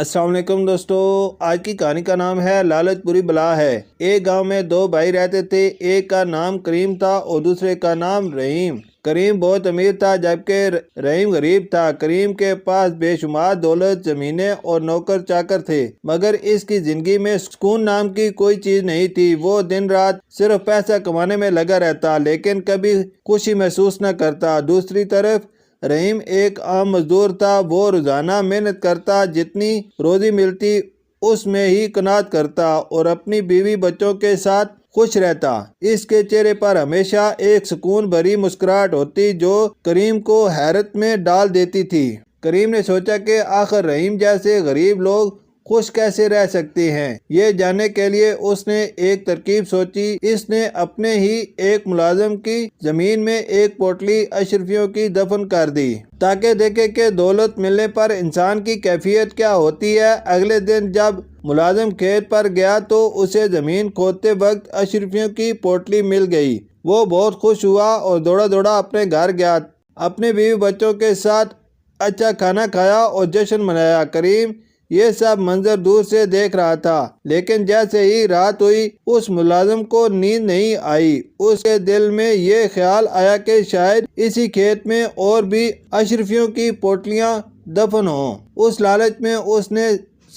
السلام علیکم دوستو، آج کی کہانی کا نام ہے لالچ بری بلا ہے۔ ایک گاؤں میں دو بھائی رہتے تھے، ایک کا نام کریم تھا اور دوسرے کا نام رحیم۔ کریم بہت امیر تھا جبکہ رحیم غریب تھا۔ کریم کے پاس بے شمار دولت، زمینیں اور نوکر چاکر تھے، مگر اس کی زندگی میں سکون نام کی کوئی چیز نہیں تھی۔ وہ دن رات صرف پیسہ کمانے میں لگا رہتا لیکن کبھی خوشی محسوس نہ کرتا۔ دوسری طرف رحیم ایک عام مزدور تھا۔ وہ روزانہ محنت کرتا، جتنی روزی ملتی اس میں ہی قناعت کرتا اور اپنی بیوی بچوں کے ساتھ خوش رہتا۔ اس کے چہرے پر ہمیشہ ایک سکون بھری مسکراہٹ ہوتی جو کریم کو حیرت میں ڈال دیتی تھی۔ کریم نے سوچا کہ آخر رحیم جیسے غریب لوگ خوش کیسے رہ سکتے ہیں۔ یہ جاننے کے لیے اس نے ایک ترکیب سوچی۔ اس نے اپنے ہی ایک ملازم کی زمین میں ایک پوٹلی اشرفیوں کی دفن کر دی تاکہ دیکھے کہ دولت ملنے پر انسان کی کیفیت کیا ہوتی ہے۔ اگلے دن جب ملازم کھیت پر گیا تو اسے زمین کھودتے وقت اشرفیوں کی پوٹلی مل گئی۔ وہ بہت خوش ہوا اور دوڑا دوڑا اپنے گھر گیا۔ اپنے بیوی بچوں کے ساتھ اچھا کھانا کھایا اور جشن منایا۔ کریم یہ سب منظر دور سے دیکھ رہا تھا، لیکن جیسے ہی رات ہوئی اس ملازم کو نیند نہیں آئی۔ اس کے دل میں یہ خیال آیا کہ شاید اسی کھیت میں اور بھی اشرفیوں کی پوٹلیاں دفن ہوں۔ اس لالچ میں اس نے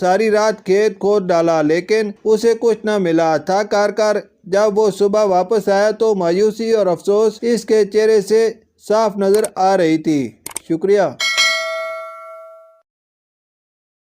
ساری رات کھیت کھود ڈالا لیکن اسے کچھ نہ ملا۔ تھک ہار کر جب وہ صبح واپس آیا تو مایوسی اور افسوس اس کے چہرے سے صاف نظر آ رہی تھی۔ شکریہ۔